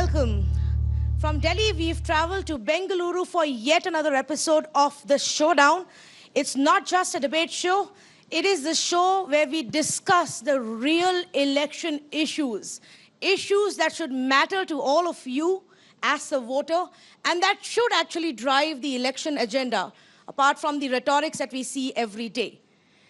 welcome. From Delhi, we've traveled to Bengaluru for yet another episode of The Showdown. It's not just a debate show. It is the show where we discuss the real election issues. Issues that should matter to all of you as a voter, and that should actually drive the election agenda, apart from the rhetorics that we see every day.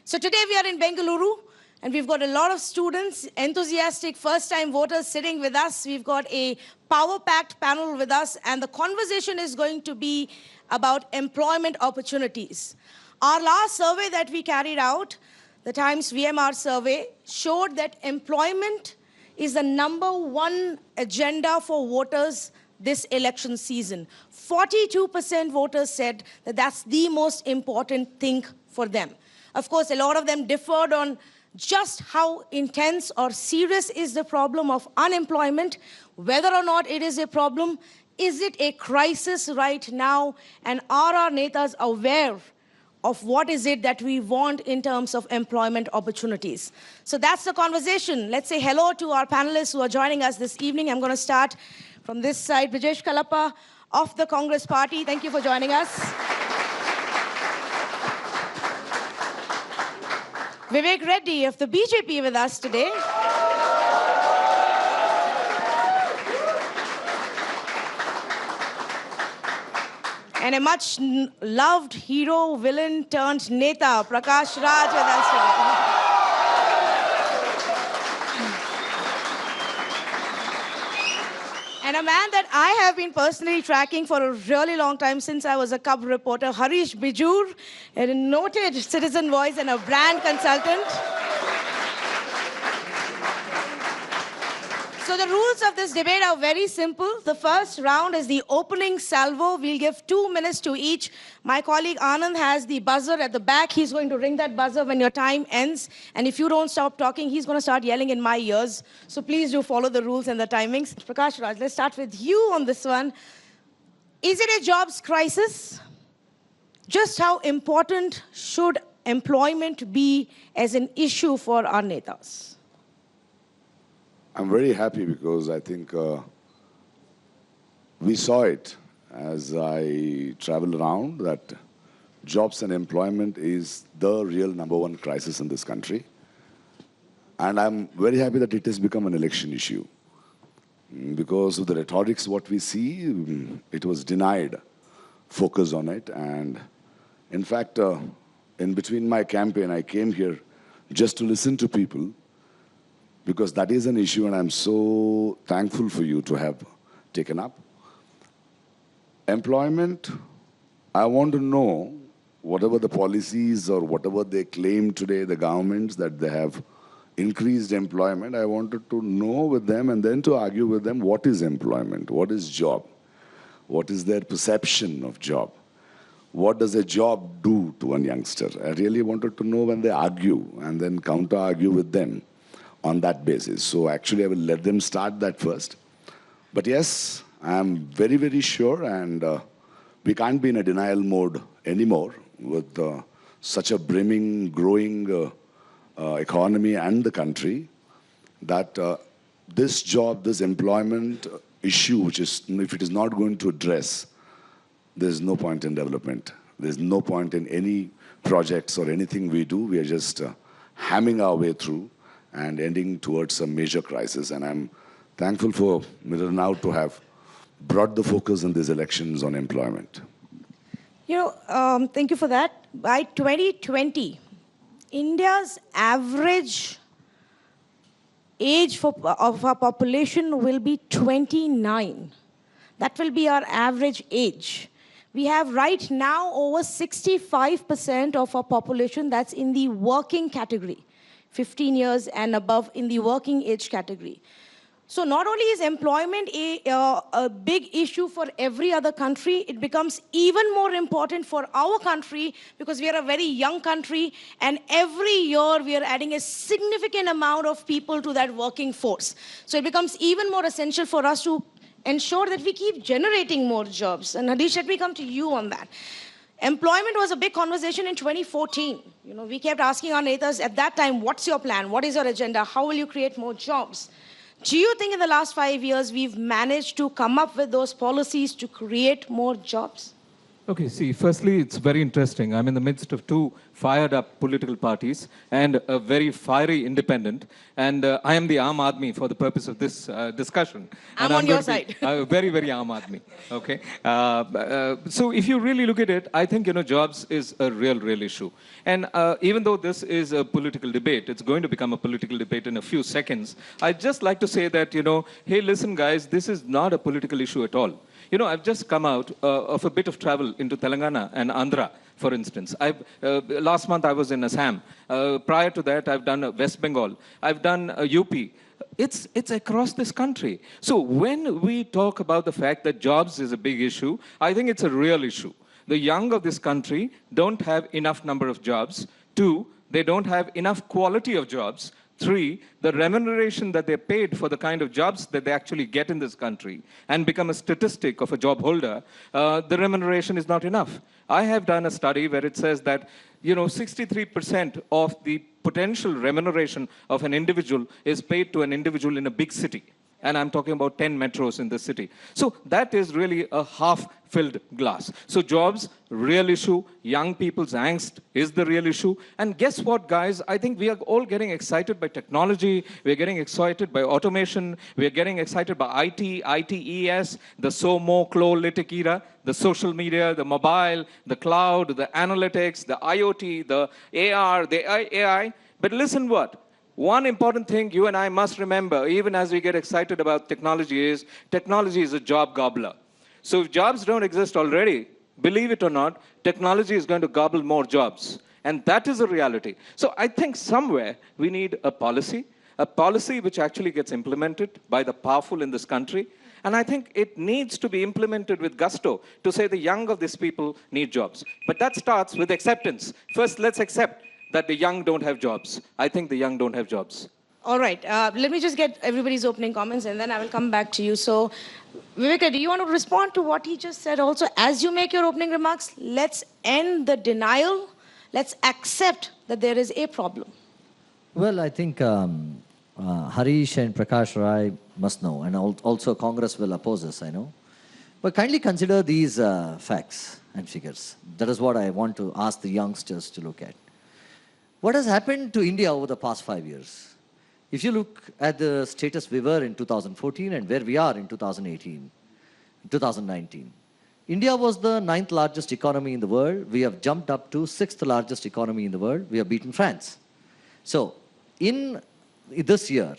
So today we are in Bengaluru, and we've got a lot of students, enthusiastic first-time voters sitting with us. We've got a power-packed panel with us, and the conversation is going to be about employment opportunities. Our last survey that we carried out, the Times VMR survey, showed that employment is the #1 agenda for voters this election season. 42% voters said that that's the most important thing for them. Of course, a lot of them differed on just how intense or serious is the problem of unemployment, whether or not it is a problem, is it a crisis right now, and are our netas aware of what is it that we want in terms of employment opportunities. So that's the conversation. Let's say hello to our panelists who are joining us this evening. I'm going to start from this side. Brijesh Kalappa of the Congress Party. Thank you for joining us. Vivek Reddy of the BJP with us today. And a much loved hero, villain turned neta, Prakash Raj with us today. And a man that I have been personally tracking for a really long time, since I was a cub reporter, Harish Bijoor, a noted citizen voice and a brand consultant. So the rules of this debate are very simple. The first round is the opening salvo. We'll give 2 minutes to each. My colleague Anand has the buzzer at the back. He's going to ring that buzzer when your time ends. And if you don't stop talking, he's going to start yelling in my ears. So please do follow the rules and the timings. Prakash Raj, let's start with you on this one. Is it a jobs crisis? Just how important should employment be as an issue for our netas? I'm very happy because I think we saw it as I travel around that jobs and employment is the real #1 crisis in this country. And I'm very happy that it has become an election issue. Because of the rhetorics, what we see, it was denied focus on it. And in fact, in between my campaign, I came here just to listen to people, because that is an issue, and I'm so thankful for you to have taken up. Employment, I want to know whatever the policies or whatever they claim today, the governments, that they have increased employment. I wanted to know with them and then to argue with them what is employment, what is job, what is their perception of job, what does a job do to a youngster. I really wanted to know when they argue and then counter-argue with them on that basis. So actually I will let them start that first. But yes, I'm very, very sure, and we can't be in a denial mode anymore with such a brimming, growing economy and the country, that this job, this employment issue, which is, if it is not going to address, there's no point in development. There's no point in any projects or anything we do. We are just hamming our way through and ending towards a major crisis. And I'm thankful for Mirror Now to have brought the focus in these elections on employment. You know, thank you for that. By 2020, India's average age of our population will be 29. That will be our average age. We have right now over 65% of our population that's in the working category. 15 years and above in the working age category. So not only is employment a big issue for every other country, it becomes even more important for our country because we are a very young country, and every year we are adding a significant amount of people to that working force. So it becomes even more essential for us to ensure that we keep generating more jobs. And Harish, let me come to you on that. Employment was a big conversation in 2014. You know, we kept asking our netas at that time, what's your plan? What is your agenda? How will you create more jobs? Do you think in the last 5 years we've managed to come up with those policies to create more jobs? Okay, see, firstly, it's very interesting. I'm in the midst of two fired up political parties and a very fiery independent. And I am the Aam Aadmi for the purpose of this discussion. I'm And on your going to be, side. very, very Aam Aadmi. Okay. So if you really look at it, I think, jobs is a real issue. And even though this is a political debate, it's going to become a political debate in a few seconds. I'd just like to say that, hey, listen, guys, this is not a political issue at all. I've just come out of a bit of travel into Telangana and Andhra, for instance. Last month I was in Assam. Prior to that, I've done West Bengal. I've done UP. It's across this country. So when we talk about the fact that jobs is a big issue, I think it's a real issue. The young of this country don't have enough number of jobs. 2, they don't have enough quality of jobs. 3, the remuneration that they're paid for the kind of jobs that they actually get in this country and become a statistic of a job holder, the remuneration is not enough. I have done a study where it says that, 63% of the potential remuneration of an individual is paid to an individual in a big city. And I'm talking about 10 metros in the city. So that is really a half-filled glass. So jobs, real issue. Young people's angst is the real issue. And guess what, guys? I think we are all getting excited by technology. We're getting excited by automation. We're getting excited by IT, ITES, the so-mo-clo-litic era, the social media, the mobile, the cloud, the analytics, the IoT, the AR, the AI. But listen what? One important thing you and I must remember, even as we get excited about technology is a job gobbler. So if jobs don't exist already, believe it or not, technology is going to gobble more jobs. And that is a reality. So I think somewhere we need a policy which actually gets implemented by the powerful in this country. And I think it needs to be implemented with gusto to say the young of these people need jobs. But that starts with acceptance. First, let's accept that the young don't have jobs. I think the young don't have jobs. All right. Let me just get everybody's opening comments and then I will come back to you. So, Vivek, do you want to respond to what he just said also? As you make your opening remarks, let's end the denial. Let's accept that there is a problem. Well, I think Harish and Prakash Raj must know, and also Congress will oppose this, I know. But kindly consider these facts and figures. That is what I want to ask the youngsters to look at. What has happened to India over the past 5 years? If you look at the status we were in 2014 and where we are in 2018, 2019, India was the 9th largest economy in the world. We have jumped up to 6th largest economy in the world. We have beaten France. So, in this year,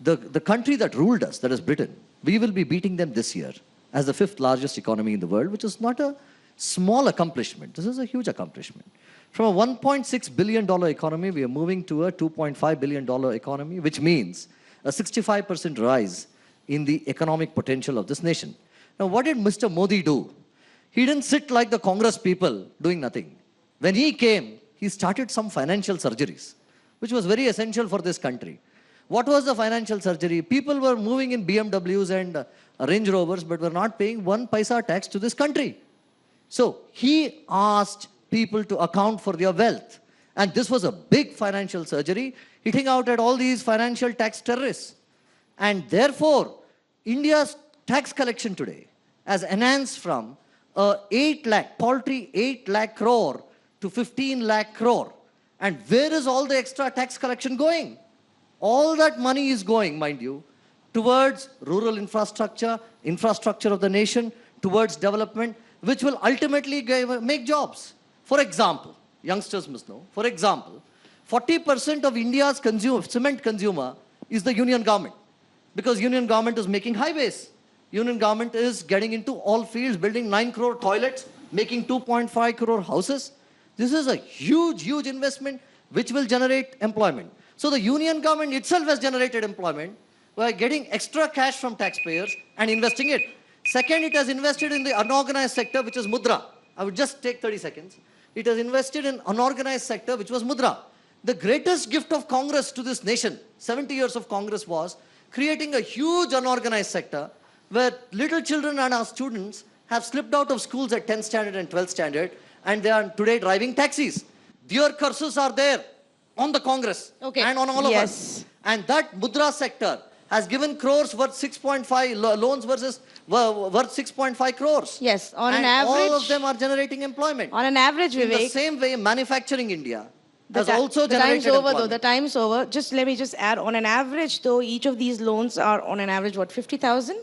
the country that ruled us, that is Britain, we will be beating them this year as the 5th largest economy in the world, which is not a small accomplishment. This is a huge accomplishment. From a $1.6 billion economy, we are moving to a $2.5 billion economy, which means a 65% rise in the economic potential of this nation. Now, what did Mr. Modi do? He didn't sit like the Congress people doing nothing. When he came, he started some financial surgeries, which was very essential for this country. What was the financial surgery? People were moving in BMWs and Range Rovers, but were not paying 1 paisa tax to this country. So, he asked people to account for their wealth. And this was a big financial surgery, hitting out at all these financial tax terrorists. And therefore, India's tax collection today has enhanced from a 8 lakh crore to 15 lakh crore. And where is all the extra tax collection going? All that money is going, mind you, towards rural infrastructure of the nation, towards development, which will ultimately make jobs. For example, youngsters must know, for example, 40% of India's cement consumer is the union government, because union government is making highways. Union government is getting into all fields, building 9 crore toilets, making 2.5 crore houses. This is a huge investment which will generate employment. So the union government itself has generated employment by getting extra cash from taxpayers and investing it. Second, it has invested in the unorganized sector, which is Mudra. I would just take 30 seconds. It has invested in unorganized sector, which was Mudra. The greatest gift of Congress to this nation, 70 years of Congress, was creating a huge unorganized sector where little children and our students have slipped out of schools at 10th standard and 12th standard, and they are today driving taxis. Their curses are there on the Congress and on all of us. And that Mudra sector has given crores worth 6.5 loans versus worth 6.5 crores. Yes, on and an average. all of them are generating employment. On an average, In the Vivek. same way, manufacturing India The has also the generated time's over employment. though. The time's over. Just let me just add. On an average though, each of these loans are on an average what 50,000?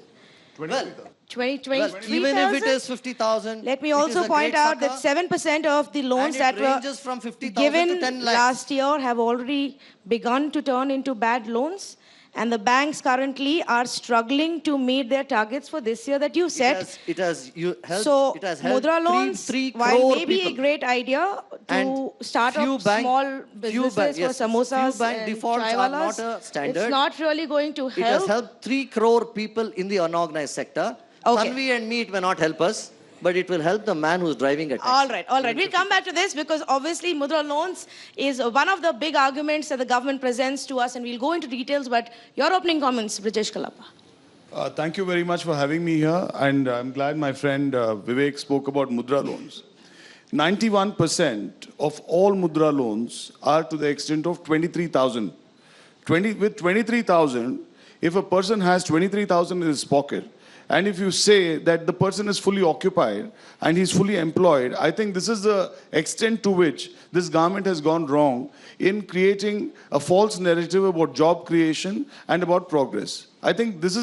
Well, 23,000. even if it is 50,000, Let me it is also a point great out that succor. 7% of the loans And it that were ranges from 50,000 given to 10 lakhs. last year have already begun to turn into bad loans. And the banks currently are struggling to meet their targets for this year that you set. It has helped. So, It has helped Mudra loans, three while crore maybe people. a great idea to And start few up bank- small businesses yes, for samosas few bank and defaults are chaiwalas, not a standard. it's not really going to It has help. helped 3 crore people in the unorganized sector. Okay. Tanvi and me, it may not help us, but it will help the man who's driving a taxi. All right. We'll come back to this because obviously Mudra loans is one of the big arguments that the government presents to us, and we'll go into details. But your opening comments, Brijesh Kalappa. Thank you very much for having me here, and I'm glad my friend Vivek spoke about Mudra loans. 91% of all Mudra loans are to the extent of 23,000. With 23,000, if a person has 23,000 in his pocket, and if you say that the person is fully occupied and he's fully employed, I think this is the extent to which this government has gone wrong in creating a false narrative about job creation and about progress. I think this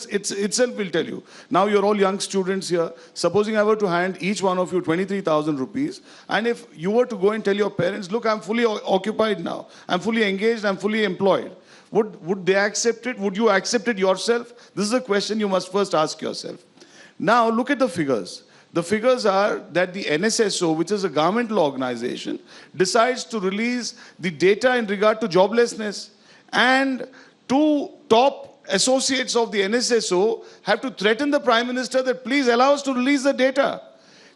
itself will tell you. Now you're all young students here. Supposing I were to hand each one of you 23,000 rupees, and if you were to go and tell your parents, look, I'm fully occupied now, I'm fully engaged, I'm fully employed. Would they accept it? Would you accept it yourself? This is a question you must first ask yourself. Now, look at the figures. The figures are that the NSSO, which is a governmental organization, decides to release the data in regard to joblessness. And 2 top associates of the NSSO have to threaten the Prime Minister that please allow us to release the data.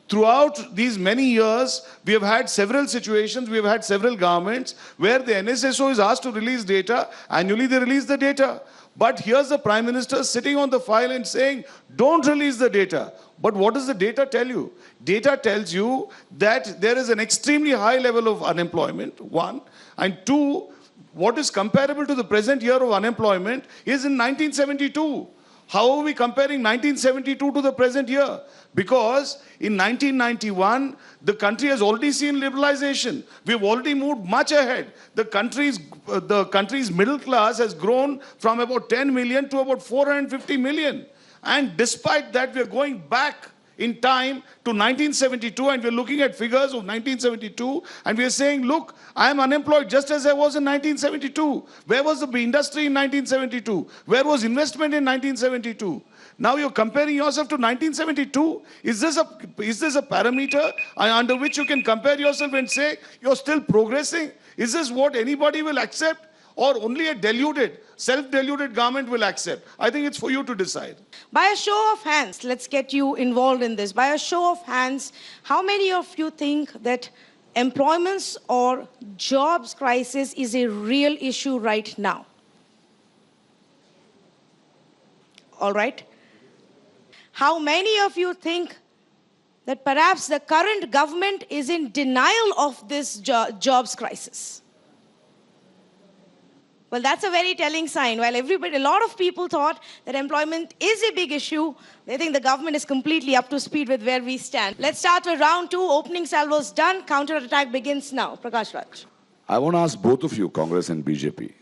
Throughout these many years, we have had several situations, we have had several governments where the NSSO is asked to release data. Annually, they release the data. But here's the Prime Minister sitting on the file and saying, don't release the data. But what does the data tell you? Data tells you that there is an extremely high level of unemployment, 1. And 2, what is comparable to the present year of unemployment is in 1972. How are we comparing 1972 to the present year? Because in 1991, the country has already seen liberalization. We've already moved much ahead. The country's middle class has grown from about 10 million to about 450 million. And despite that, we're going back in time to 1972, and we're looking at figures of 1972, and we're saying, look, I am unemployed just as I was in 1972. Where was the industry in 1972? Where was investment in 1972? Now you're comparing yourself to 1972. Is this a parameter under which you can compare yourself and say you're still progressing? Is this what anybody will accept? Or only a self-deluded government will accept? I think it's for you to decide. By a show of hands, let's get you involved in this. By a show of hands, how many of you think that employment or jobs crisis is a real issue right now? All right. How many of you think that perhaps the current government is in denial of this jobs crisis? Well, that's a very telling sign. While a lot of people thought that employment is a big issue, they think the government is completely up to speed with where we stand. Let's start with round 2. Opening salvos done. Counter-attack begins now. Prakash Raj. I want to ask both of you, Congress and BJP,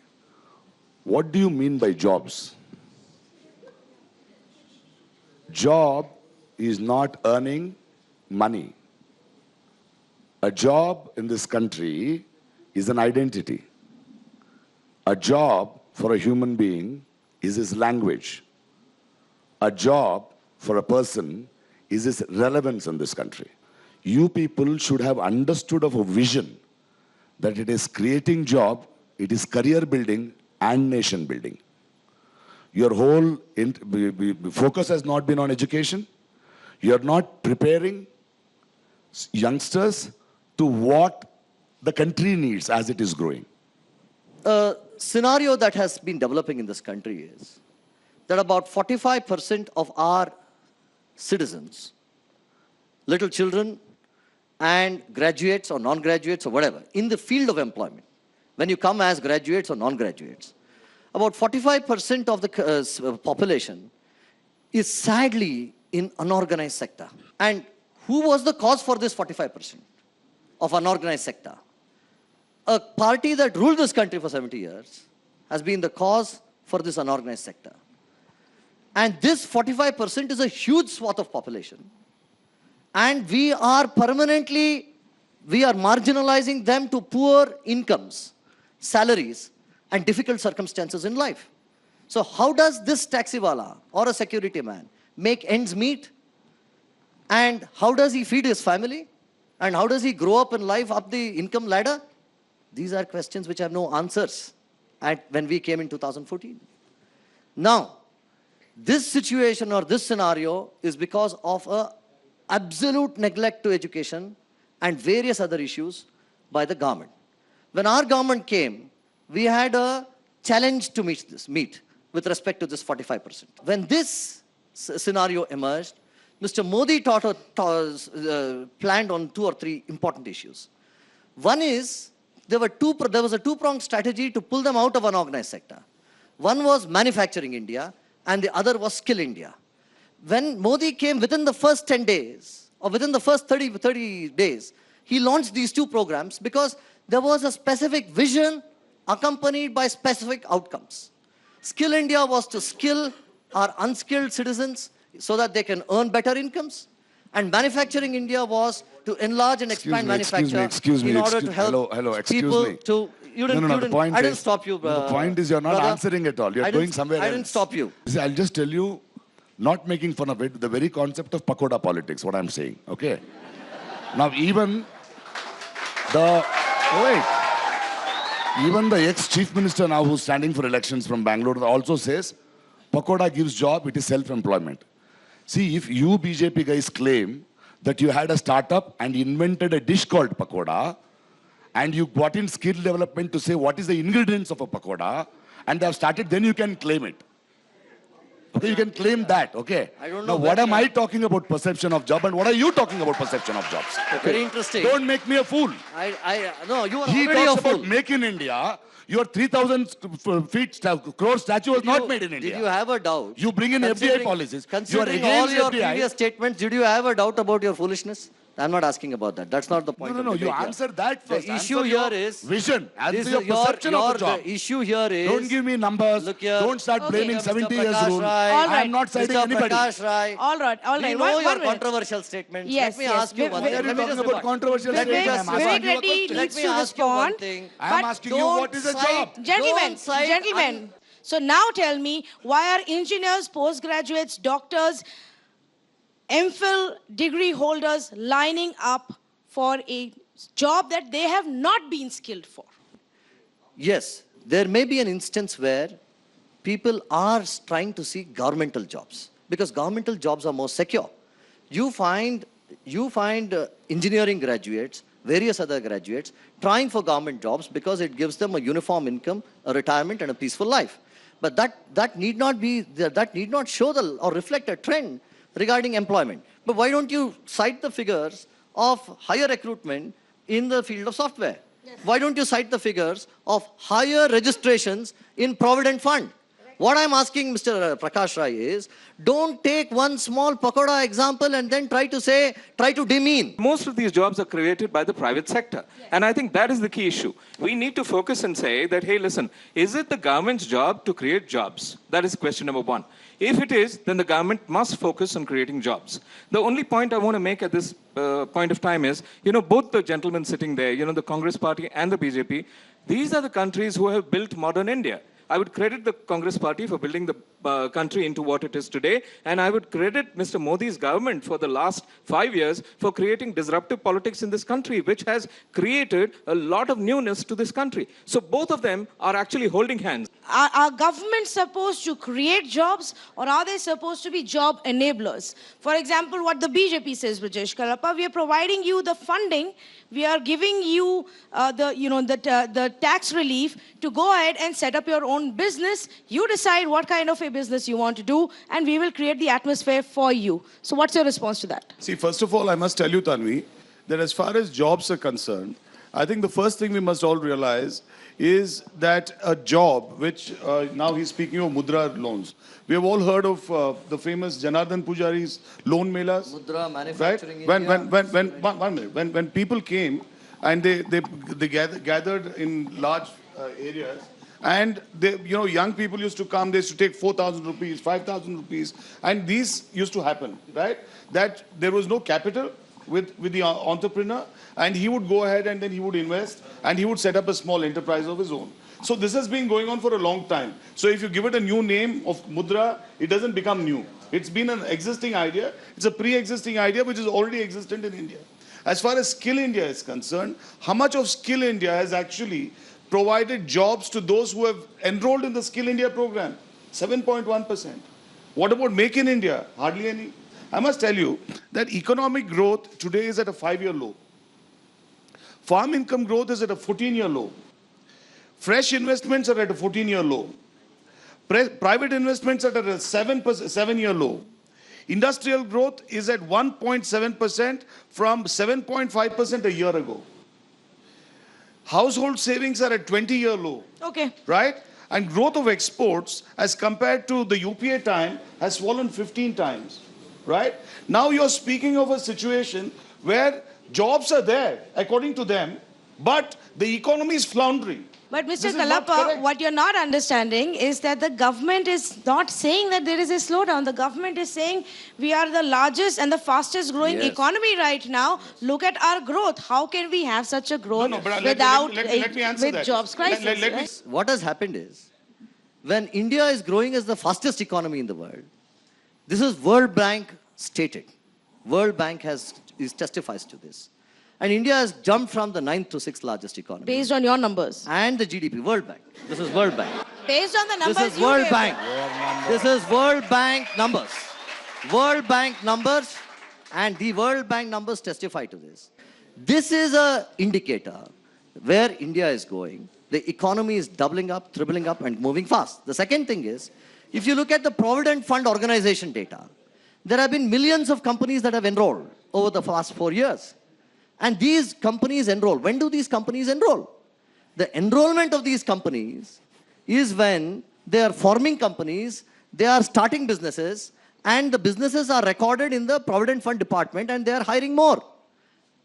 what do you mean by jobs? Job is not earning money. A job in this country is an identity. A job for a human being is his language. A job for a person is his relevance in this country. You people should have understood of a vision that it is creating job, it is career building and nation building. Your whole focus has not been on education. You are not preparing youngsters to what the country needs as it is growing. Scenario that has been developing in this country is that about 45% of our citizens, little children and graduates or non-graduates or whatever, in the field of employment, when you come as graduates or non-graduates, about 45% of the population is sadly in unorganized sector. And who was the cause for this 45% of unorganized sector? A party that ruled this country for 70 years has been the cause for this unorganized sector. And this 45% is a huge swath of population. And we are marginalizing them to poor incomes, salaries, and difficult circumstances in life. So how does this taxiwala or a security man make ends meet? And how does he feed his family? And how does he grow up in life up the income ladder? These are questions which have no answers when we came in 2014. Now, this situation or this scenario is because of a absolute neglect to education and various other issues by the government. When our government came, we had a challenge to meet with respect to this 45%. When this scenario emerged, Mr. Modi planned on 2 or 3 important issues. One is, there was a two-pronged strategy to pull them out of unorganized sector. One was manufacturing India, and the other was skill India. When Modi came within the first 10 days, or within the first 30 days, he launched these 2 programs because there was a specific vision accompanied by specific outcomes. Skill India was to skill our unskilled citizens so that they can earn better incomes. And manufacturing India was to enlarge and expand manufacture in order to help people to... I didn't stop you. The point is you're not answering at all. You're going somewhere else. I didn't stop you. See, I'll just tell you, not making fun of it, the very concept of pakoda politics, what I'm saying, okay? Now, even the ex-chief minister now who's standing for elections from Bangalore also says, pakoda gives job, it is self-employment. See, if you BJP guys claim that you had a startup and invented a dish called pakoda, and you brought in skill development to say what is the ingredients of a pakoda, and they have started, then you can claim it. Okay, you can claim that, okay? I don't know. Now, what am I talking about perception of job, and what are you talking about perception of jobs? Okay. Very interesting. Don't make me a fool. No, you are He already talks a fool. about make in India. Your 3,000 crore statue was not made in India. Did you have a doubt? You bring in FDI policies. Considering all your previous statements, did you have a doubt about your foolishness? I'm not asking about that. That's not the point. No, you answer that first. The issue here is vision. Answer your perception of the job. The issue here is, don't give me numbers. Look here. Don't start blaming 70 years rule. I'm not citing anybody. Prakash Raj. All right. We know your controversial statements. Yes, Let me ask you one Why thing. are you talking about controversial statements? Vivek Reddy needs to respond. I'm asking you what is a job? Gentlemen. So now tell me, why are engineers, postgraduates, doctors, MPhil degree holders lining up for a job that they have not been skilled for? Yes, there may be an instance where people are trying to seek governmental jobs because governmental jobs are more secure. You find engineering graduates, various other graduates, trying for government jobs because it gives them a uniform income, a retirement, and a peaceful life. But that need not show or reflect a trend regarding employment. But why don't you cite the figures of higher recruitment in the field of software? Yes. Why don't you cite the figures of higher registrations in Provident Fund? What I'm asking Mr. Prakash Raj is, don't take one small pakoda example and then try to demean. Most of these jobs are created by the private sector. Yes. And I think that is the key issue. We need to focus and say that, hey, listen, is it the government's job to create jobs? That is question number 1. If it is, then the government must focus on creating jobs. The only point I want to make at this point of time is, both the gentlemen sitting there, the Congress party and the BJP, these are the countries who have built modern India. I would credit the Congress party for building the country into what it is today, and I would credit Mr. Modi's government for the last 5 years for creating disruptive politics in this country, which has created a lot of newness to this country. So both of them are actually holding hands. Are governments supposed to create jobs, or are they supposed to be job enablers? For example, what the BJP says, Brijesh Kalappa, we are providing you the funding, we are giving you the tax relief to go ahead and set up your own business. You decide what kind of a business you want to do, and we will create the atmosphere for you. So what's your response to that? See, first of all, I must tell you, Tanvi, that as far as jobs are concerned, I think the first thing we must all realize is that a job, which now he's speaking of Mudra loans. We have all heard of the famous Janardhan Pujari's loan melas. Mudra Right? manufacturing One minute. When people came and they gathered in large areas, and they, young people used to come, they used to take 4,000 rupees, 5,000 rupees, and these used to happen, right? That there was no capital with the entrepreneur, and he would go ahead and then he would invest, and he would set up a small enterprise of his own. So this has been going on for a long time. So if you give it a new name of Mudra, it doesn't become new. It's been an existing idea. It's a pre-existing idea which is already existent in India. As far as Skill India is concerned, how much of Skill India has actually provided jobs to those who have enrolled in the Skill India program? 7.1%. What about Make in India? Hardly any. I must tell you that economic growth today is at a 5-year low. Farm income growth is at a 14-year low. Fresh investments are at a 14-year low. Private investments are at a 7-year low. Industrial growth is at 1.7% from 7.5% a year ago. Household savings are at 20-year low. Okay. Right? And growth of exports as compared to the UPA time has fallen 15 times. Right? Now you're speaking of a situation where jobs are there, according to them, but the economy is floundering. But Mr. This is not Kalappa, correct. what you're not understanding is that the government is not saying that there is a slowdown. The government is saying we are the largest and the fastest growing Yes. economy right now. Look at our growth. How can we have such a growth But without let me answer with that. jobs crisis? Let me- right? What has happened is, when India is growing as the fastest economy in the world, this is World Bank stated. World Bank testifies to this. And India has jumped from the 9th to 6th largest economy. Based on your numbers. And the GDP, World Bank. This is World Bank. Based on the numbers This is you World gave. Bank. This is World Bank numbers. World Bank numbers, and the World Bank numbers testify to this. This is an indicator where India is going. The economy is doubling up, tripling up, and moving fast. The second thing is, if you look at the Provident Fund organization data, there have been millions of companies that have enrolled over the past 4 years. And these companies enroll. When do these companies enroll? The enrollment of these companies is when they are forming companies, they are starting businesses, and the businesses are recorded in the Provident Fund department, and they are hiring more.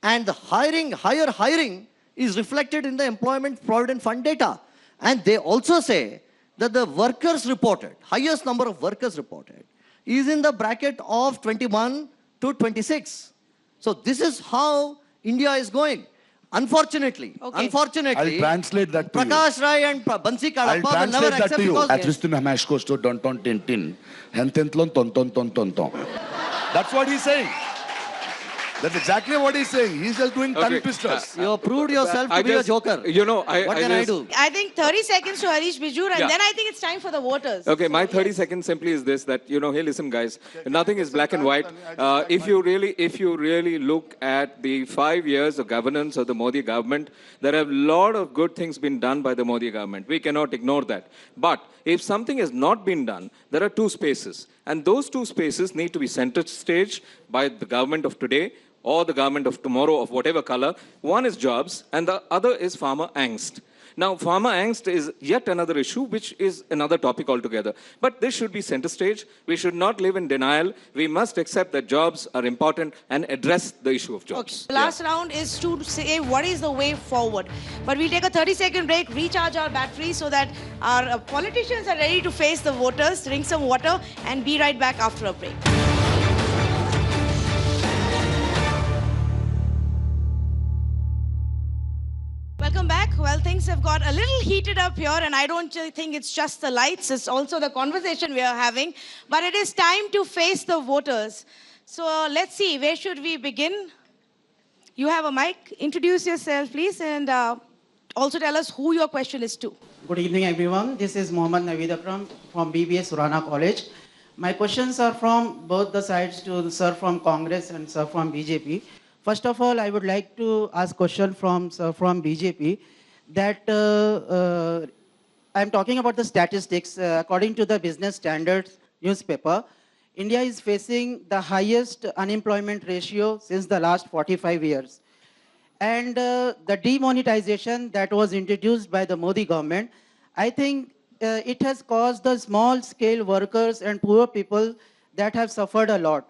And the higher hiring is reflected in the Employment Provident Fund data. And they also say that the workers reported, highest number of workers reported, is in the bracket of 21 to 26. So this is how India is going. Unfortunately, Okay. I'll translate that to you. Prakash Raj and Bansi I'll Kalappa will never translate that accept to you. because Atristin Hamashko sto don ton tin tin. Hententlon ton ton ton ton ton. That's what he's saying. That's exactly what he's saying. He's just doing tongue Okay. twisters. you have proved yourself to I be a just- joker. What can I do? I think 30 seconds to Harish Bijoor, and Yeah. then I think it's time for the voters. Okay, my So, 30 yes. seconds simply is this, that, hey, listen, guys, nothing is black and white. If you really look at the 5 years of governance of the Modi government, there have a lot of good things been done by the Modi government. We cannot ignore that. But if something has not been done, there are two spaces. And those two spaces need to be center stage by the government of today or the government of tomorrow of whatever color. One is jobs and the other is farmer angst. Now, farmer angst is yet another issue, which is another topic altogether. But this should be center stage. We should not live in denial. We must accept that jobs are important and address the issue of Okay. jobs. The last round is to say what is the way forward. But we'll take a 30-second break, recharge our batteries so that our politicians are ready to face the voters, drink some water, and be right back after a break. Welcome back. Well, things have got a little heated up here, and I don't think it's just the lights, it's also the conversation we are having. But it is time to face the voters. So let's see, where should we begin? You have a mic. Introduce yourself, please, and also tell us who your question is to. Good evening, everyone. This is Mohammad Naveed Akram from BBS Surana College. My questions are from both the sides, to sir from Congress and sir from BJP. First of all, I would like to ask question from sir from BJP that I'm talking about the statistics. According to the Business Standards newspaper, India is facing the highest unemployment ratio since the last 45 years. And the demonetization that was introduced by the Modi government, I think it has caused the small scale workers and poor people that have suffered a lot.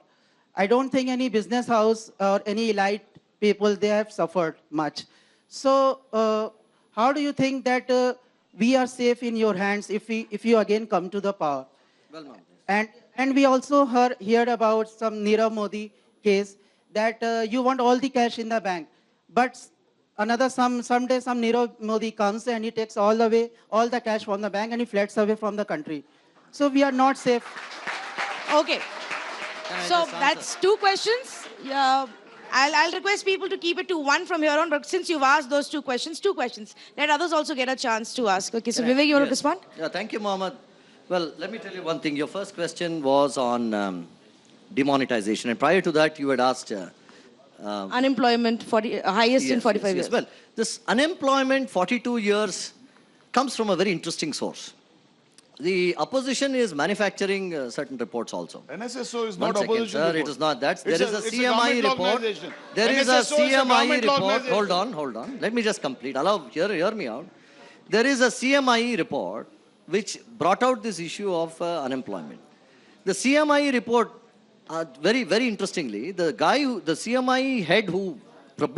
I don't think any business house or any elite people, they have suffered much. So how do you think that we are safe in your hands if you again come to the power? Well, ma'am. And we also heard about some Nirav Modi case that you want all the cash in the bank. But someday some Nirav Modi comes and he takes all the cash from the bank and he fleds away from the country. So we are not safe. Okay. Can I So just answer? that's two questions. I'll request people to keep it to one from here on, but since you've asked those two questions, let others also get a chance to ask. Okay, so Vivek, you want to Yes. respond? Yeah, thank you, Mohammed. Well, let me tell you one thing. Your first question was on demonetization. And prior to that, you had asked... Unemployment, highest in 45 years. Well, this unemployment, 42 years, comes from a very interesting source. The opposition is manufacturing certain reports also. NSSO is One not second, opposition sir, report. it is not that. There It's is a it's CMI government report. organization. There is a NSSO is a CMI government report. organization. Hold on. Let me just complete. Hear me out. There is a CMI report which brought out this issue of unemployment. The CMI report, very, very interestingly, the CMI head who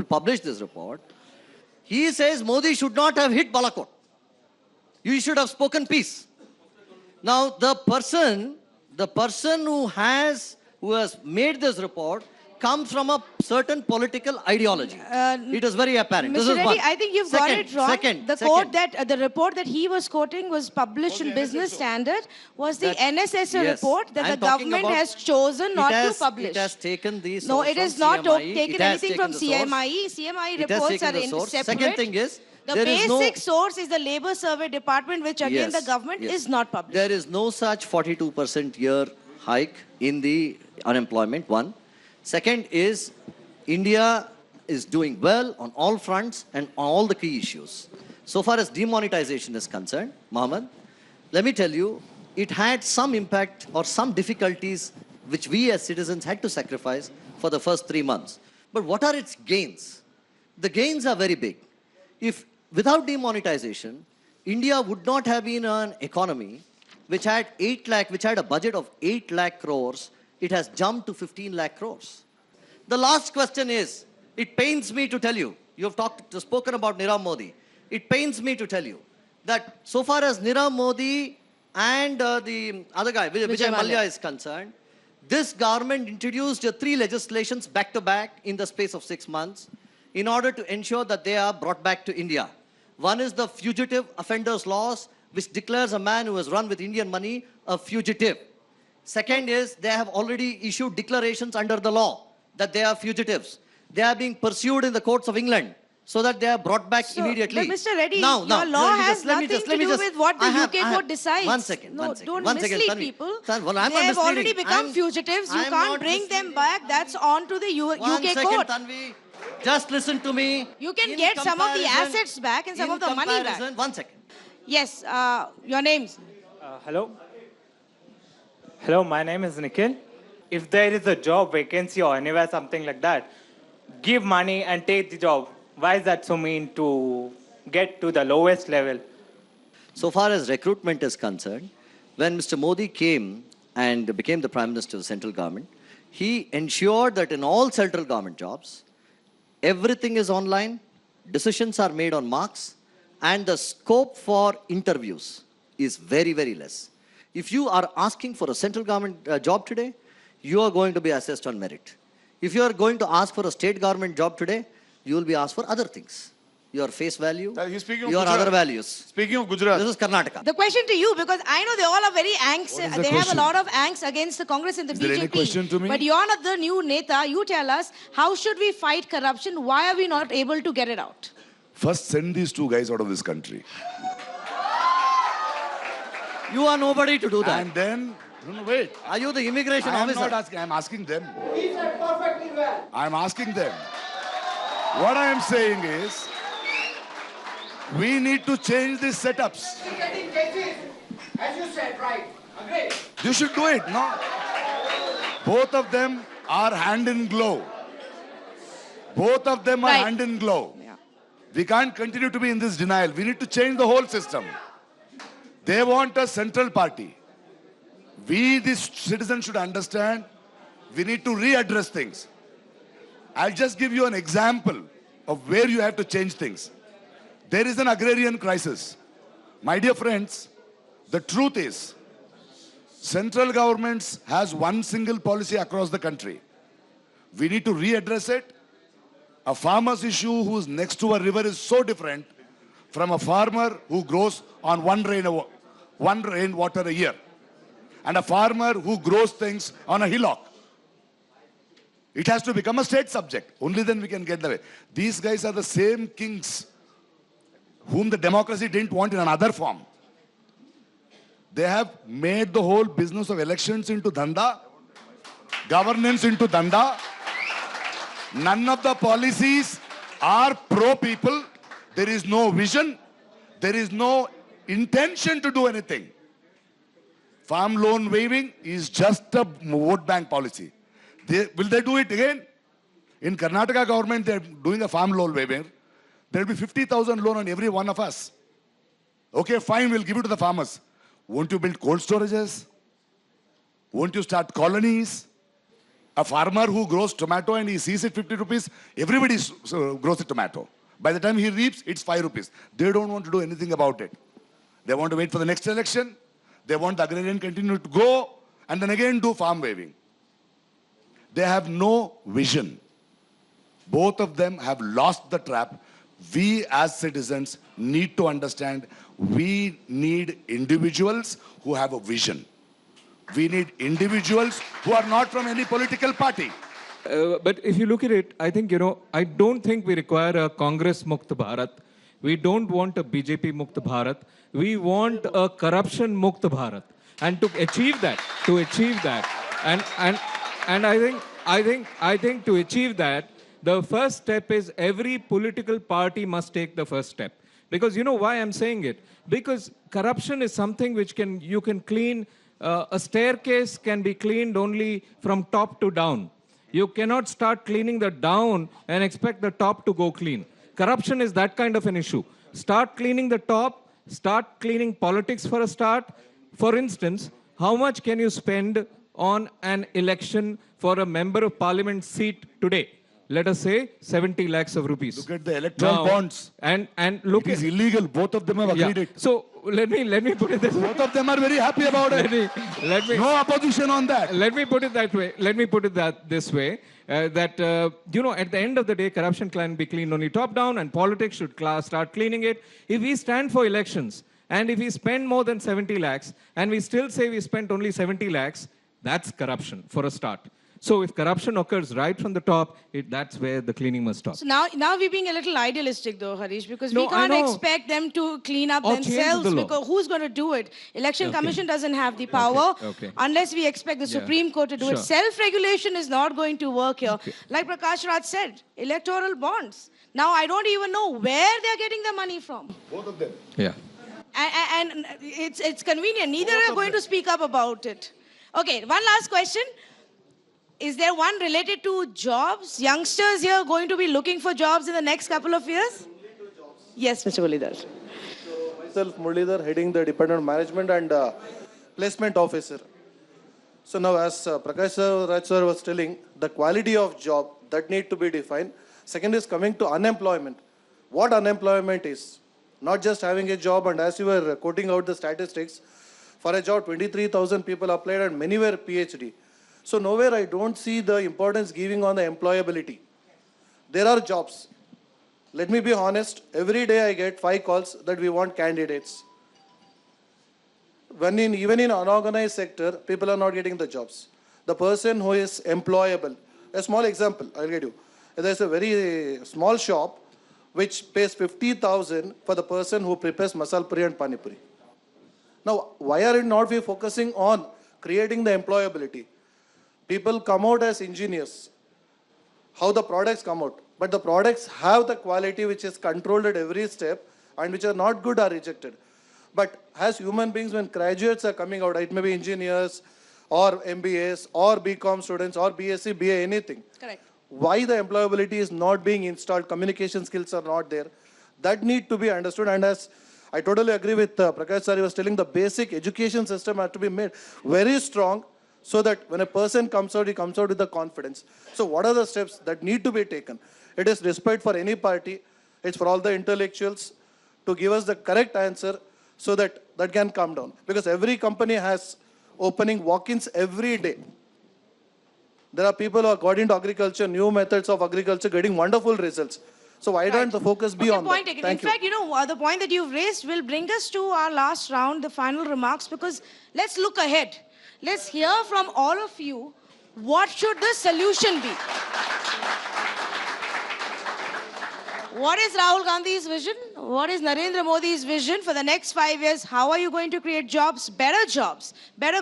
published this report, he says Modi should not have hit Balakot. You should have spoken peace. Now, the person who has made this report comes from a certain political ideology. It is very apparent. This Mr. is Reddy, one. I think you've got it wrong. The report that he was quoting was published in Business Standard, was the NSSO Yes. report that I'm the talking government about- has chosen not to publish. It has taken the source No, it from has not CMI. taken It has anything taken from the source. CMI. CMI It has reports taken are the source. separate. Second thing is, The there is no... basic source is the Labour Survey Department, which again the government is not published. There is no such 42% year hike in the unemployment, one. Second is, India is doing well on all fronts and on all the key issues. So far as demonetization is concerned, Mohammed, let me tell you, it had some impact or some difficulties which we as citizens had to sacrifice for the first 3 months. But what are its gains? The gains are very big. If without demonetization, India would not have been an economy which had a budget of 8 lakh crores. It has jumped to 15 lakh crores. The last question is, it pains me to tell you, you have spoken about Nirav Modi. It pains me to tell you that so far as Nirav Modi and the other guy, Vijay Mallya is concerned, this government introduced 3 legislations back to back in the space of 6 months in order to ensure that they are brought back to India. One is the Fugitive Offenders Laws, which declares a man who has run with Indian money a fugitive. Second is, they have already issued declarations under the law that they are fugitives. They are being pursued in the courts of England so that they are brought back immediately. But Mr. Reddy, now, your law has let me nothing just- to do with what the UK court decides. One second. Don't One mislead second, Tanvi. people. Well, I'm they not have already misleading. become fugitives. You I'm can't not bring them misleading. back. That's on to the One UK second, court. Tanvi. Just listen to me. You can In get some of the comparison- assets back and some in of the money back. comparison- One second. Yes, your names. Hello. Hello, my name is Nikhil. If there is a job vacancy or anywhere something like that, give money and take the job. Why is that so mean to get to the lowest level? So far as recruitment is concerned, when Mr. Modi came and became the Prime Minister of the central government, he ensured that in all central government jobs, everything is online, decisions are made on marks, and the scope for interviews is very, very less. If you are asking for a central government job today, you are going to be assessed on merit. If you are going to ask for a state government job today, you will be asked for other things. Your face value, He's speaking of your Gujarat. other values. Speaking of Gujarat. This is Karnataka. The question to you, because I know they all are very angst. What is the They have a question? lot of angst against the Congress and the Is BJP. there any question to me? But you're not the new Neta. You tell us, how should we fight corruption? Why are we not able to get it out? First, send these 2 guys out of this country. You are nobody to do that. And then, no, wait. Are you the immigration I am officer? not asking, I'm asking them. He said perfectly well. I'm asking them. What I am saying is, we need to change these setups. Getting cases, as you said, right? Agree. You should do it, no? Both of them are hand in glove. Both of them are Right. hand in glove. Yeah. We can't continue to be in this denial. We need to change the whole system. They want a central party. We, the citizens, should understand we need to readdress things. I'll just give you an example of where you have to change things. There is an agrarian crisis. My dear friends, the truth is, central government has one single policy across the country. We need to readdress it. A farmer's issue who's next to a river is so different from a farmer who grows on one rainwater a year, and a farmer who grows things on a hillock. It has to become a state subject. Only then we can get the way. These guys are the same kings whom the democracy didn't want in another form. They have made the whole business of elections into dhanda, governance into dhanda. None of the policies are pro-people. There is no vision. There is no intention to do anything. Farm loan waiving is just a vote bank policy. Will they do it again? In Karnataka government, they're doing a farm loan waiver. There'll be 50,000 loan on every one of us. Okay, fine, we'll give it to the farmers. Won't you build cold storages? Won't you start colonies? A farmer who grows tomato and he sees it 50 rupees, everybody grows a tomato. By the time he reaps, it's 5 rupees. They don't want to do anything about it. They want to wait for the next election. They want the agrarian continue to go and then again do farm waiving. They have no vision. Both of them have lost the trap. We as citizens need to understand we need individuals who have a vision. We need individuals who are not from any political party. But if you look at it, I think, I don't think we require a Congress Mukt Bharat. We don't want a BJP Mukt Bharat. We want a corruption Mukt Bharat. And to achieve that, and I think to achieve that, the first step is every political party must take the first step. Because you know why I'm saying it? Because corruption is something which you can clean. A staircase can be cleaned only from top to down. You cannot start cleaning the down and expect the top to go clean. Corruption is that kind of an issue. Start cleaning the top, start cleaning politics for a start. For instance, how much can you spend on an election for a member of parliament seat today? Let us say 70 lakhs of rupees. Look at the electoral bonds. And look, it is illegal. Both of them have agreed it. So let me put it this way. Both of them are very happy about it. Let me. No opposition on that. Let me put it that way. Let me put it this way. At the end of the day, corruption can be cleaned only top down, and politics should start cleaning it. If we stand for elections, and if we spend more than 70 lakhs, and we still say we spent only 70 lakhs, that's corruption for a start. So if corruption occurs right from the top, that's where the cleaning must stop. So now we're being a little idealistic though, Harish, because No, we can't I know. expect them to clean up Or change themselves, the law. because who's going to do it? Election Okay. Commission doesn't have the power Okay. unless we expect the Yeah. Supreme Court to do it. Sure. Self-regulation is not going to work here. Okay. Like Prakash Raj said, electoral bonds. Now I don't even know where they're getting the money from. Both of them. Yeah. And it's convenient. Neither are going to speak up about it. Okay, one last question. Is there one related to jobs? Youngsters here going to be looking for jobs in the next couple of years? Yes, Mr. Mulidhar. Myself, Muralidhar, heading the Department of Management and Placement Officer. So now, as Prakash Raj sir was telling, the quality of job that need to be defined. Second is coming to unemployment. What unemployment is? Not just having a job, and as you were quoting out the statistics, for a job, 23,000 people applied and many were PhD. So nowhere I don't see the importance giving on the employability. There are jobs. Let me be honest, every day I get 5 calls that we want candidates. Even in unorganized sector, people are not getting the jobs. The person who is employable, a small example I'll get you. There's a very small shop which pays 50,000 for the person who prepares masal puri and pani puri. Now, why are we focusing on creating the employability? People come out as engineers. How the products come out. But the products have the quality which is controlled at every step, and which are not good are rejected. But as human beings, when graduates are coming out, it may be engineers or MBAs or BCom students or BSc, BA, anything. Correct. why the employability is not being installed, communication skills are not there. That need to be understood. And as I totally agree with Prakash sir, he was telling the basic education system has to be made very strong so that when a person comes out, he comes out with the confidence. So what are the steps that need to be taken? It is respect for any party. It's for all the intellectuals to give us the correct answer so that that can come down. Because every company has opening walk-ins every day. There are people who have got into agriculture, new methods of agriculture, getting wonderful results. So why don't the focus be on Point that? taken. Thank In fact, you know, the point that you've raised will bring us to our last round, the final remarks, because let's look ahead. Let's hear from all of you, what should the solution be? What is Rahul Gandhi's vision? What is Narendra Modi's vision for the next 5 years? How are you going to create jobs, better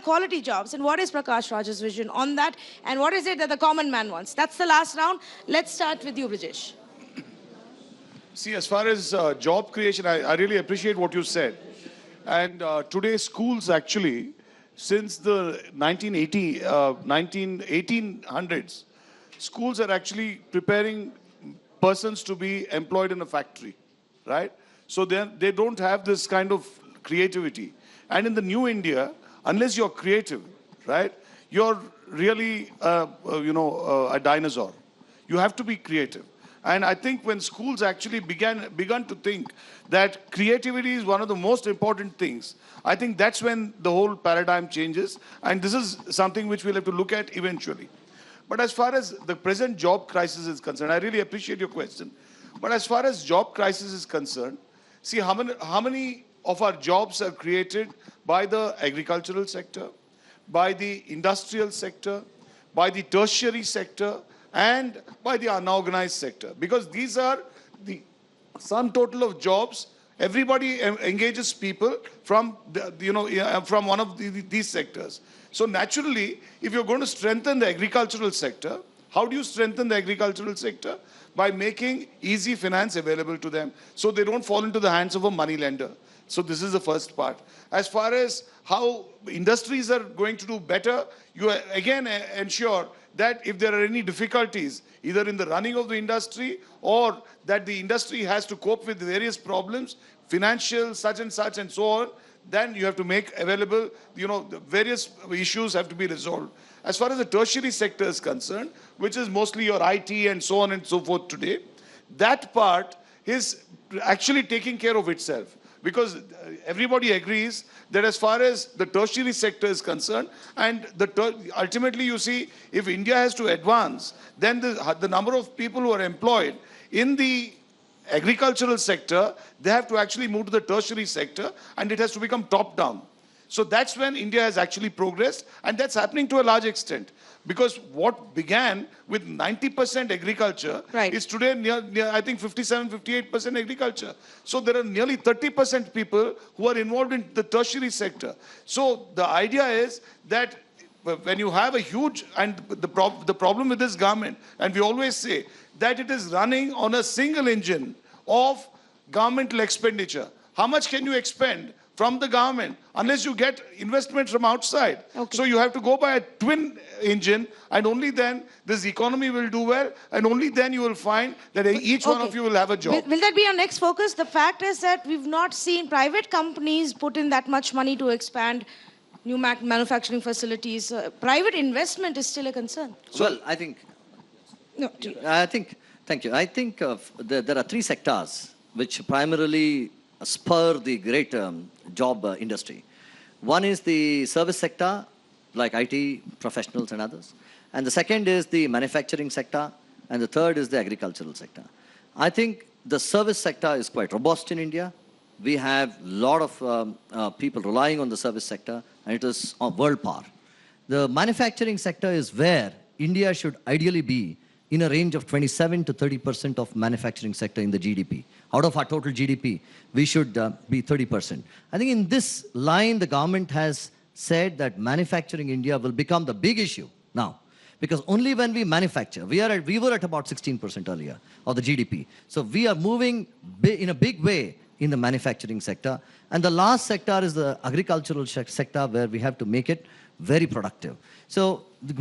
quality jobs? And what is Prakash Raj's vision on that? And what is it that the common man wants? That's the last round. Let's start with you, Brijesh. See, as far as job creation, I really appreciate what you said. And today schools actually, since the 1800s, schools are actually preparing persons to be employed in a factory, right? So they don't have this kind of creativity. And in the new India, unless you're creative, right, you're really, a dinosaur. You have to be creative. And I think when schools actually begun to think that creativity is one of the most important things, I think that's when the whole paradigm changes. And this is something which we'll have to look at eventually. But as far as the present job crisis is concerned, I really appreciate your question. But as far as job crisis is concerned, see how many of our jobs are created by the agricultural sector, by the industrial sector, by the tertiary sector, and by the unorganized sector. Because these are the sum total of jobs. Everybody engages people from, from one of these sectors. So naturally, if you're going to strengthen the agricultural sector, how do you strengthen the agricultural sector? By making easy finance available to them so they don't fall into the hands of a money lender. So this is the first part. As far as how industries are going to do better, you again ensure that if there are any difficulties, either in the running of the industry or that the industry has to cope with various problems, financial, such and so on, then you have to make available, the various issues have to be resolved. As far as the tertiary sector is concerned, which is mostly your IT and so on and so forth today, that part is actually taking care of itself. Because everybody agrees that as far as the tertiary sector is concerned, and ultimately you see, if India has to advance, then the number of people who are employed in the agricultural sector, they have to actually move to the tertiary sector, and it has to become top-down. So that's when India has actually progressed, and that's happening to a large extent. Because what began with 90% agriculture is today near, I think, 57, 58% agriculture. So there are nearly 30% people who are involved in the tertiary sector. So the idea is that when you have a huge, and the problem with this government, and we always say that it is running on a single engine of governmental expenditure. How much can you expend from the government unless you get investment from outside? So you have to go by a twin engine, and only then this economy will do well, and only then you will find that each one of you will have a job. Will that be our next focus? The fact is that we've not seen private companies put in that much money to expand new manufacturing facilities. Private investment is still a concern. Well, I think... Thank you. I think there are three sectors which primarily spur the great job industry. One is the service sector, like IT professionals and others. And the second is the manufacturing sector. And the third is the agricultural sector. I think the service sector is quite robust in India. We have a lot of people relying on the service sector, and it is a world power. The manufacturing sector is where India should ideally be, in a range of 27 to 30% of manufacturing sector in the GDP. Out of our total GDP, we should be 30%. I think in this line, the government has said that manufacturing India will become the big issue now. Because only when we manufacture, we were at about 16% earlier of the GDP. So we are moving in a big way in the manufacturing sector. And the last sector is the agricultural sector, where we have to make it very productive. So the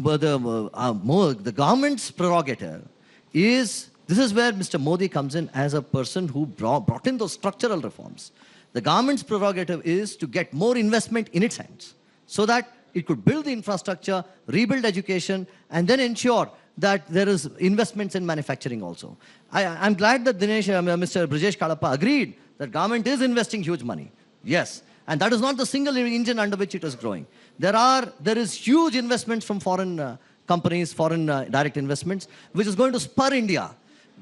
government's prerogative is, this is where Mr. Modi comes in as a person who brought in those structural reforms. The government's prerogative is to get more investment in its hands so that it could build the infrastructure, rebuild education, and then ensure that there is investments in manufacturing also. I'm glad that Mr. Brijesh Kalappa agreed that government is investing huge money. Yes, and that is not the single engine under which it is growing. There is huge investments from foreign companies, foreign direct investments, which is going to spur India.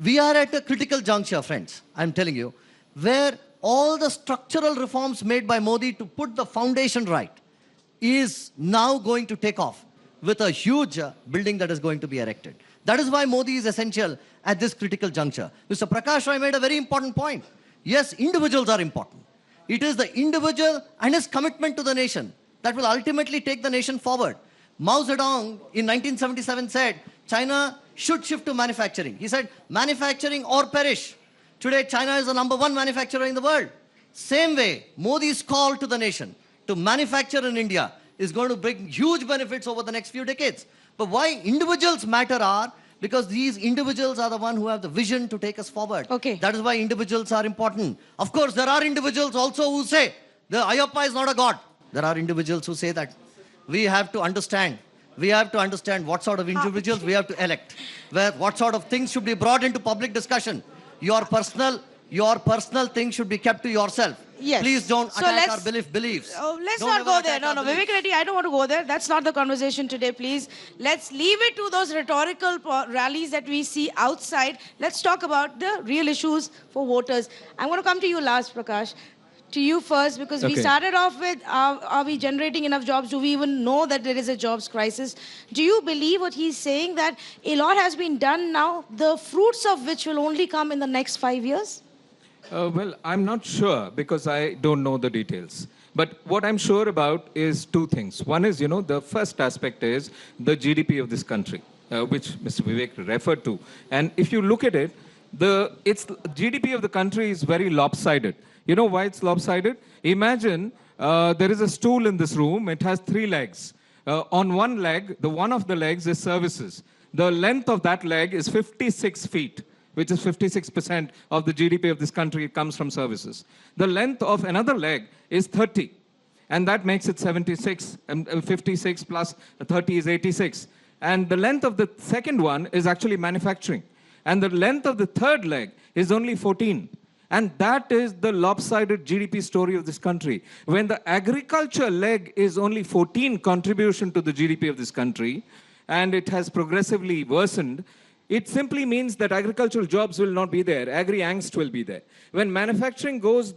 We are at a critical juncture, friends, I'm telling you, where all the structural reforms made by Modi to put the foundation right is now going to take off with a huge building that is going to be erected. That is why Modi is essential at this critical juncture. Mr. Prakash Raj made a very important point. Yes, individuals are important. It is the individual and his commitment to the nation that will ultimately take the nation forward. Mao Zedong in 1977 said, China should shift to manufacturing. He said, manufacturing or perish. Today, China is the #1 manufacturer in the world. Same way, Modi's call to the nation to manufacture in India is going to bring huge benefits over the next few decades. But why individuals matter are because these individuals are the ones who have the vision to take us forward. Okay. That is why individuals are important. Of course, there are individuals also who say the Ayappa is not a god. There are individuals who say that. We have to understand. We have to understand what sort of individuals we have to elect. What sort of things should be brought into public discussion. Your personal things should be kept to yourself. Yes. Please don't So attack let's- our beliefs. Let's Don't not ever go there. attack No, our no, beliefs. Vivek Reddy, I don't want to go there. That's not the conversation today, please. Let's leave it to those rhetorical rallies that we see outside. Let's talk about the real issues for voters. I'm going to come to you last, Prakash. To you first, because we Okay. started off with, are we generating enough jobs? Do we even know that there is a jobs crisis? Do you believe what he's saying, that a lot has been done now, the fruits of which will only come in the next 5 years? Well, I'm not sure because I don't know the details. But what I'm sure about is two things. One is, the first aspect is the GDP of this country, which Mr. Vivek referred to. And if you look at it, its GDP of the country is very lopsided. You know why it's lopsided? Imagine there is a stool in this room. It has 3 legs. On one leg, one of the legs is services. The length of that leg is 56 feet, which is 56% of the GDP of this country comes from services. The length of another leg is 30, and that makes it 76, and 56 plus 30 is 86. And the length of the second one is actually manufacturing. And the length of the third leg is only 14. And that is the lopsided GDP story of this country. When the agriculture leg is only 14 contribution to the GDP of this country, and it has progressively worsened, it simply means that agricultural jobs will not be there. Agri-angst will be there. When manufacturing goes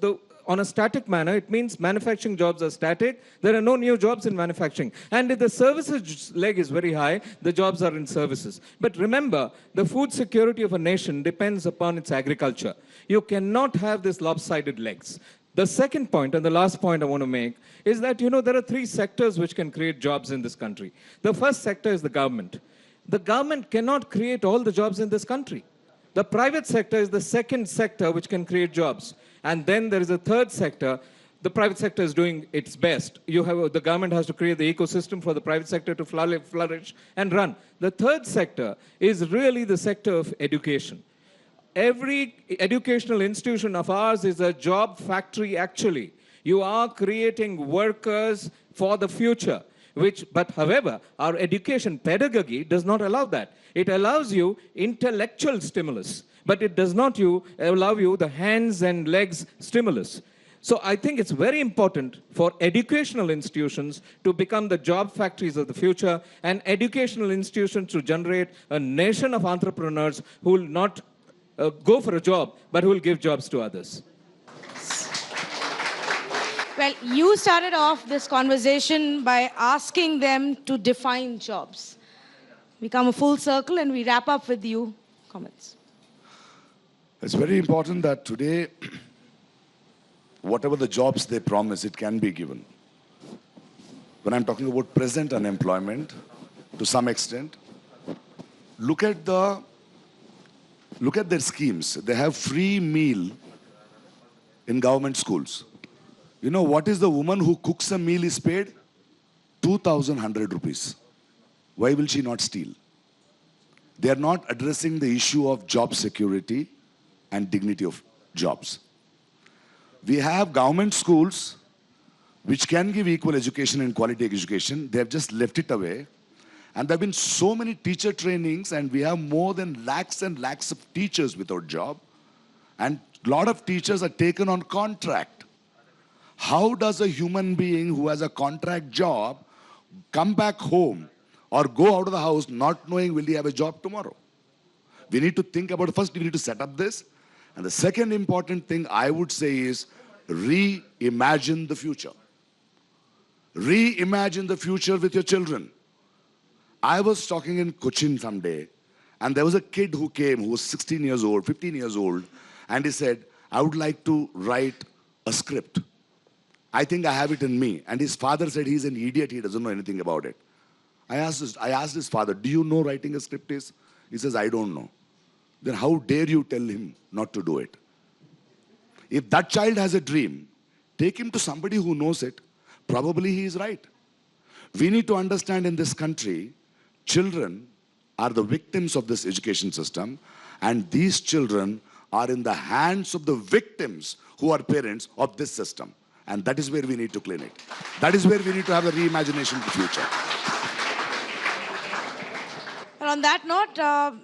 on a static manner, it means manufacturing jobs are static. There are no new jobs in manufacturing. And if the services leg is very high, the jobs are in services. But remember, the food security of a nation depends upon its agriculture. You cannot have this lopsided legs. The second point, and the last point I want to make, is that, there are 3 sectors which can create jobs in this country. The first sector is the government. The government cannot create all the jobs in this country. The private sector is the second sector which can create jobs. And then there is a third sector. The private sector is doing its best. The government has to create the ecosystem for the private sector to flourish and run. The third sector is really the sector of education. Every educational institution of ours is a job factory, actually. You are creating workers for the future. However, our education pedagogy does not allow that. It allows you intellectual stimulus, but it does not allow you the hands and legs stimulus. So I think it's very important for educational institutions to become the job factories of the future, and educational institutions to generate a nation of entrepreneurs who will not go for a job, but who will give jobs to others. Well, you started off this conversation by asking them to define jobs. We come a full circle and we wrap up with you. Comments. It's very important that today, whatever the jobs they promise, it can be given. When I'm talking about present unemployment, to some extent, look at their schemes. They have free meal in government schools. You know what is the woman who cooks a meal is paid? 2,100 rupees. Why will she not steal? They are not addressing the issue of job security and dignity of jobs. We have government schools which can give equal education and quality education. They have just left it away. And there have been so many teacher trainings, and we have more than lakhs and lakhs of teachers without job. And a lot of teachers are taken on contract. How does a human being who has a contract job come back home or go out of the house not knowing will he have a job tomorrow? We need to think about it. First, we need to set up this. And the second important thing I would say is reimagine the future. Reimagine the future with your children. I was talking in Cochin someday, and there was a kid who came who was 16 years old, 15 years old, and he said, I would like to write a script. I think I have it in me. And his father said he's an idiot, he doesn't know anything about it. I asked his father, do you know writing a script is? He says, I don't know. Then how dare you tell him not to do it? If that child has a dream, take him to somebody who knows it. Probably he is right. We need to understand in this country, children are the victims of this education system, and these children are in the hands of the victims who are parents of this system. And that is where we need to clean it. That is where we need to have a reimagination of the future. And on that note,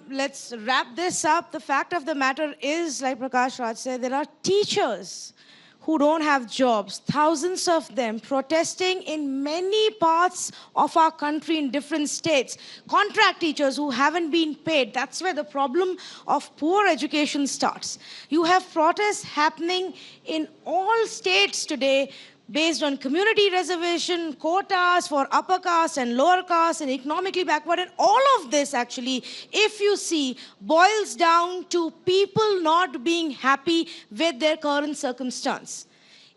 let's wrap this up. The fact of the matter is, like Prakash Raj said, there are teachers who don't have jobs, thousands of them protesting in many parts of our country in different states. Contract teachers who haven't been paid. That's where the problem of poor education starts. You have protests happening in all states today based on community reservation, quotas for upper caste and lower caste and economically backward. And all of this actually, if you see, boils down to people not being happy with their current circumstance.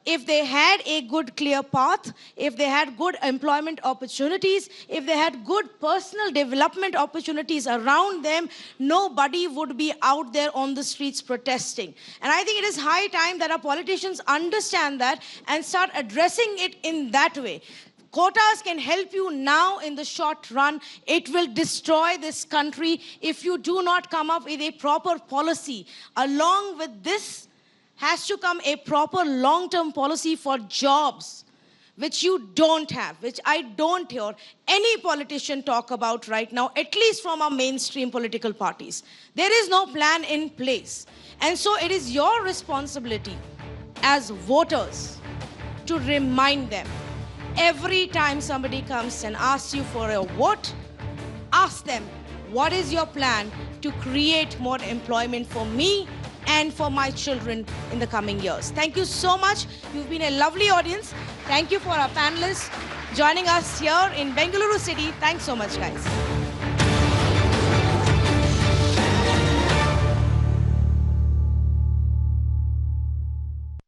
If they had a good, clear path, if they had good employment opportunities, if they had good personal development opportunities around them, nobody would be out there on the streets protesting. And I think it is high time that our politicians understand that and start addressing it in that way. Quotas can help you now in the short run. It will destroy this country if you do not come up with a proper policy. Along with this, has to come a proper long-term policy for jobs, which you don't have, which I don't hear any politician talk about right now, at least from our mainstream political parties. There is no plan in place. And so it is your responsibility as voters to remind them. Every time somebody comes and asks you for a vote, ask them, what is your plan to create more employment for me and for my children in the coming years? Thank you so much. You've been a lovely audience. Thank you for our panelists joining us here in Bengaluru City. Thanks so much, guys.